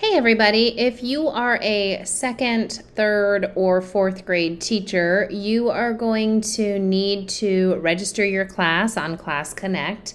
Hey everybody, if you are a second, third, or fourth grade teacher, you are going to need to register your class on Class Connect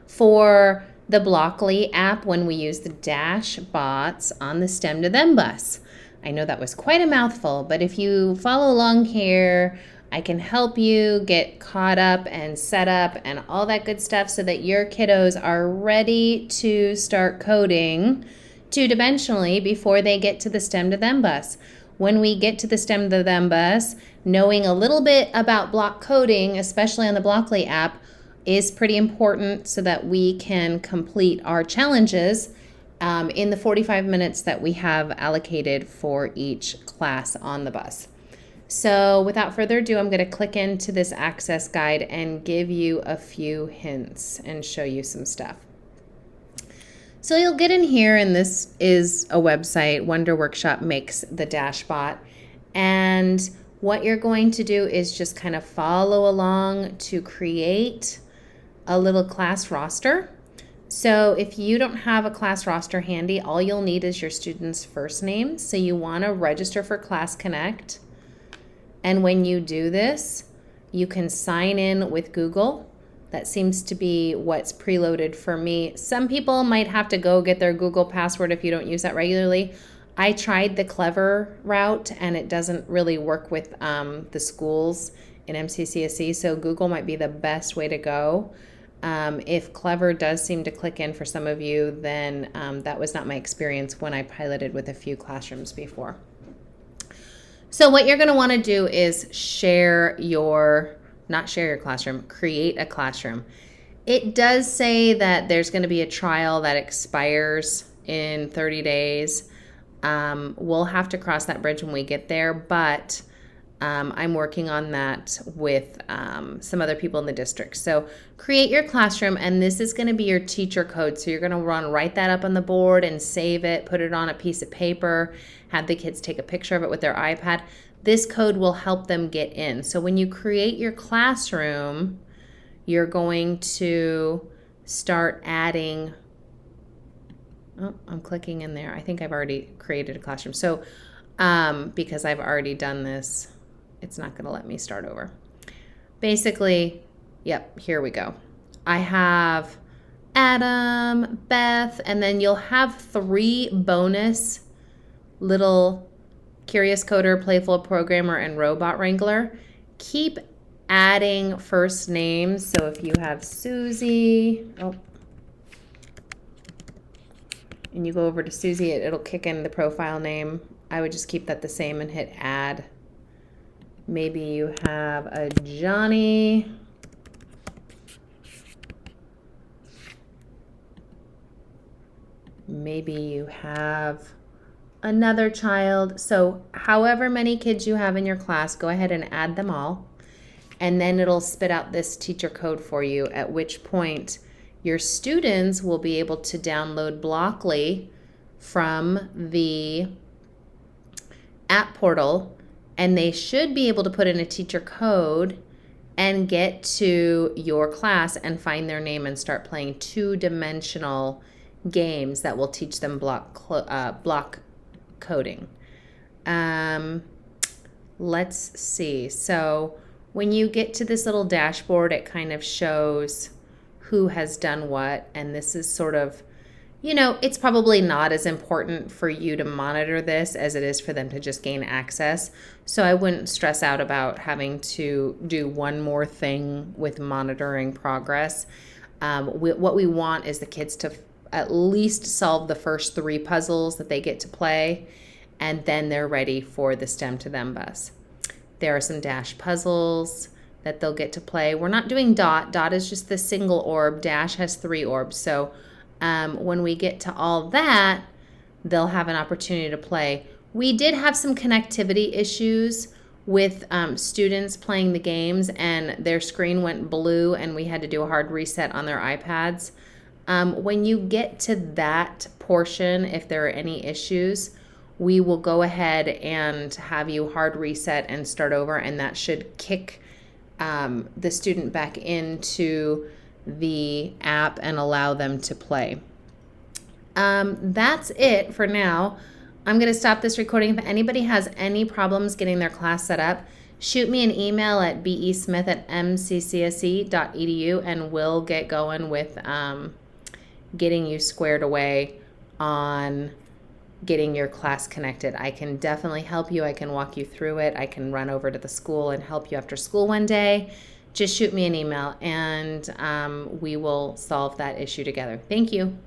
for the Blockly app when we use the Dash bots on the STEM to Them bus. I know that was quite a mouthful, but if you follow along here, I can help you get caught up and set up and all that good stuff so that your kiddos are ready to start coding two-dimensionally before they get to the STEM to Them bus. When we get to the STEM to Them bus, knowing a little bit about block coding, especially on the Blockly app, is pretty important so that we can complete our challenges in the 45 minutes that we have allocated for each class on the bus. So without further ado, I'm going to click into this access guide and give you a few hints and show you some stuff. So you'll get in here, and this is a website. Wonder Workshop makes the Dashbot. And what you're going to do is just kind of follow along to create a little class roster. So if you don't have a class roster handy, all you'll need is your student's first name. So you want to register for Class Connect. And when you do this, you can sign in with Google. That seems to be what's preloaded for me. Some people might have to go get their Google password if you don't use that regularly. I tried the Clever route and it doesn't really work with the schools in MCCSE, so Google might be the best way to go. If Clever does seem to click in for some of you, then that was not my experience when I piloted with a few classrooms before. So what you're going to want to do is create a classroom. It does say that there's going to be a trial that expires in 30 days. We'll have to cross that bridge when we get there, but I'm working on that with some other people in the district. So create your classroom, and this is going to be your teacher code. So you're going to write that up on the board and save it, put it on a piece of paper, have the kids take a picture of it with their iPad. This code will help them get in. So when you create your classroom, you're going to start adding, I'm clicking in there. I think I've already created a classroom. So because I've already done this, it's not going to let me start over. Basically, yep, here we go. I have Adam, Beth, and then you'll have 3 bonus little Curious Coder, Playful Programmer, and Robot Wrangler. Keep adding first names. So if you have Susie, and you go over to Susie, it'll kick in the profile name. I would just keep that the same and hit add. Maybe you have a Johnny. Maybe you have another child. So however many kids you have in your class, go ahead and add them all. And then it'll spit out this teacher code for you, at which point your students will be able to download Blockly from the app portal, and they should be able to put in a teacher code and get to your class and find their name and start playing two-dimensional games that will teach them block coding. Let's see. So when you get to this little dashboard, it kind of shows who has done what, and this is sort of, it's probably not as important for you to monitor this as it is for them to just gain access. So I wouldn't stress out about having to do one more thing with monitoring progress. What we want is the kids to at least solve the first 3 puzzles that they get to play, and then they're ready for the STEM to Them bus. There are some Dash puzzles that they'll get to play. We're not doing Dot. Dot is just the single orb. Dash has 3 orbs. So when we get to all that, they'll have an opportunity to play. We did have some connectivity issues with students playing the games, and their screen went blue, and we had to do a hard reset on their iPads. When you get to that portion, if there are any issues, we will go ahead and have you hard reset and start over, and that should kick the student back into the app and allow them to play. That's it for now. I'm going to stop this recording. If anybody has any problems getting their class set up, shoot me an email at besmith@mccse.edu and we'll get going with getting you squared away on getting your class connected. I can definitely help you. I can walk you through it. I can run over to the school and help you after school one day. Just shoot me an email and we will solve that issue together. Thank you.